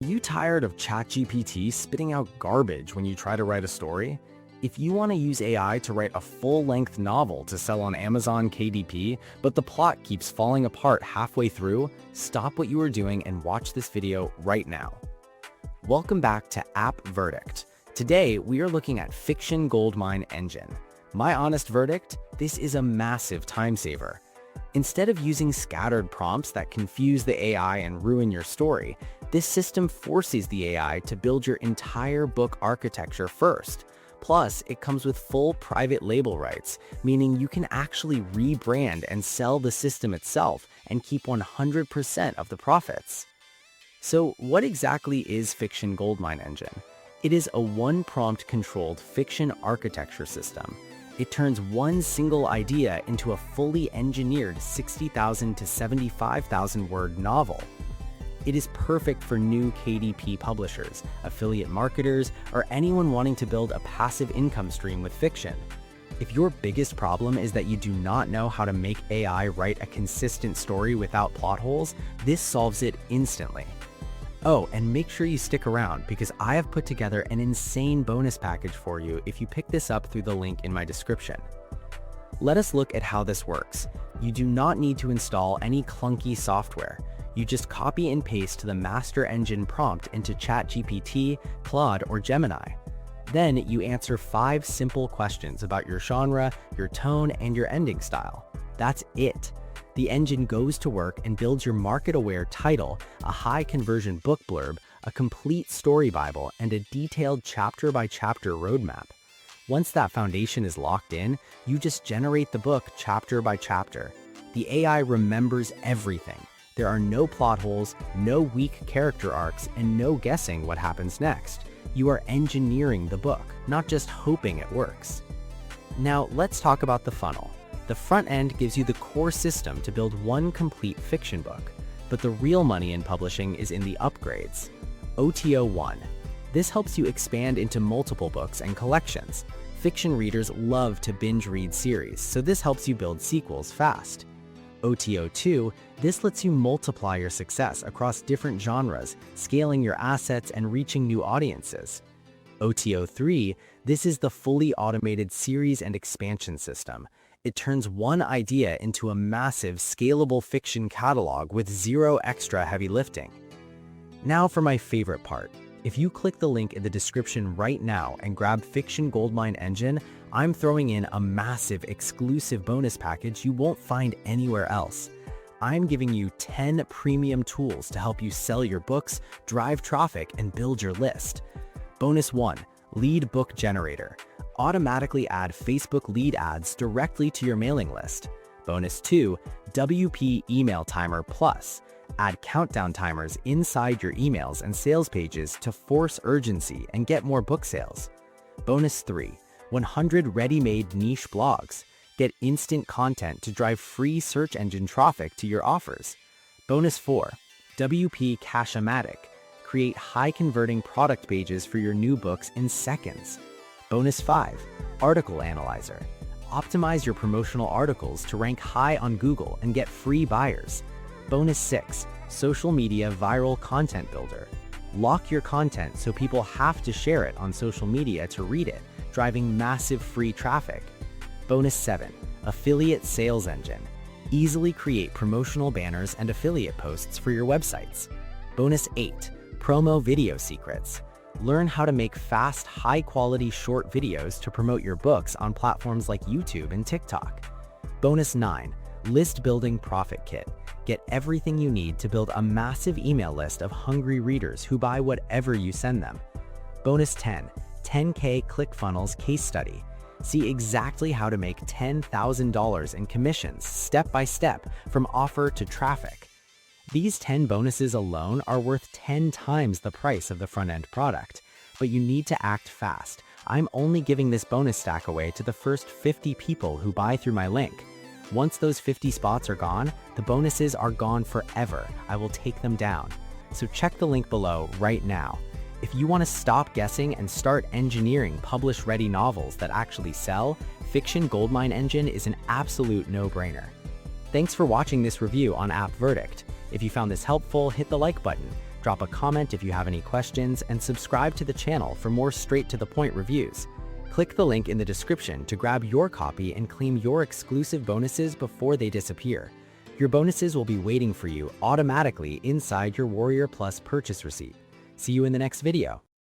Are you tired of ChatGPT spitting out garbage when you try to write a story? If you want to use AI to write a full-length novel to sell on Amazon KDP, but the plot keeps falling apart halfway through, stop what you are doing and watch this video right now. Welcome back to App Verdict. Today, we are looking at Fiction Goldmine Engine. My honest verdict, this is a massive time saver. Instead of using scattered prompts that confuse the AI and ruin your story, this system forces the AI to build your entire book architecture first. Plus, it comes with full private label rights, meaning you can actually rebrand and sell the system itself and keep 100% of the profits. So what exactly is Fiction Goldmine Engine? It is a one-prompt controlled fiction architecture system. It turns one single idea into a fully engineered 60,000 to 75,000 word novel. It is perfect for new KDP publishers, affiliate marketers, or anyone wanting to build a passive income stream with fiction. If your biggest problem is that you do not know how to make AI write a consistent story without plot holes, this solves it instantly. Oh, and make sure you stick around because I have put together an insane bonus package for you if you pick this up through the link in my description. Let us look at how this works. You do not need to install any clunky software. You just copy and paste the master engine prompt into ChatGPT, Claude, or Gemini. Then you answer 5 simple questions about your genre, your tone, and your ending style. That's it. The engine goes to work and builds your market-aware title, a high-conversion book blurb, a complete story bible, and a detailed chapter-by-chapter roadmap. Once that foundation is locked in, you just generate the book chapter by chapter. The AI remembers everything. There are no plot holes, no weak character arcs, and no guessing what happens next. You are engineering the book, not just hoping it works. Now let's talk about the funnel. The front end gives you the core system to build one complete fiction book, but the real money in publishing is in the upgrades. OTO 1. This helps you expand into multiple books and collections. Fiction readers love to binge read series, so this helps you build sequels fast. OTO 2, this lets you multiply your success across different genres, scaling your assets and reaching new audiences. OTO 3, this is the fully automated series and expansion system. It turns one idea into a massive, scalable fiction catalog with zero extra heavy lifting. Now for my favorite part. If you click the link in the description right now and grab Fiction Goldmine Engine, I'm throwing in a massive exclusive bonus package you won't find anywhere else. I'm giving you 10 premium tools to help you sell your books, drive traffic, and build your list. Bonus 1, Lead Book Generator. Automatically add Facebook lead ads directly to your mailing list. Bonus 2, WP Email Timer Plus. Add countdown timers inside your emails and sales pages to force urgency and get more book sales. Bonus 3, 100 ready-made niche blogs. Get instant content to drive free search engine traffic to your offers. Bonus 4, WP Cash-O-Matic. Create high-converting product pages for your new books in seconds. Bonus 5, Article Analyzer. Optimize your promotional articles to rank high on Google and get free buyers. Bonus 6, Social Media Viral Content Builder. Lock your content so people have to share it on social media to read it, driving massive free traffic. Bonus 7, Affiliate Sales Engine. Easily create promotional banners and affiliate posts for your websites. Bonus 8, Promo Video Secrets. Learn how to make fast, high-quality short videos to promote your books on platforms like YouTube and TikTok. Bonus 9, List Building Profit Kit. Get everything you need to build a massive email list of hungry readers who buy whatever you send them. Bonus 10, 10K ClickFunnels Case Study. See exactly how to make $10,000 in commissions step by step from offer to traffic. These 10 bonuses alone are worth 10 times the price of the front-end product, but you need to act fast. I'm only giving this bonus stack away to the first 50 people who buy through my link. Once those 50 spots are gone, the bonuses are gone forever. I will take them down. So check the link below right now. If you want to stop guessing and start engineering publish-ready novels that actually sell, Fiction Goldmine Engine is an absolute no-brainer. Thanks for watching this review on App Verdict. If you found this helpful, hit the like button, Drop a comment if you have any questions, and subscribe to the channel for more straight-to-the-point reviews. Click the link in the description to grab your copy and claim your exclusive bonuses before they disappear. Your bonuses will be waiting for you automatically inside your Warrior Plus purchase receipt. See you in the next video.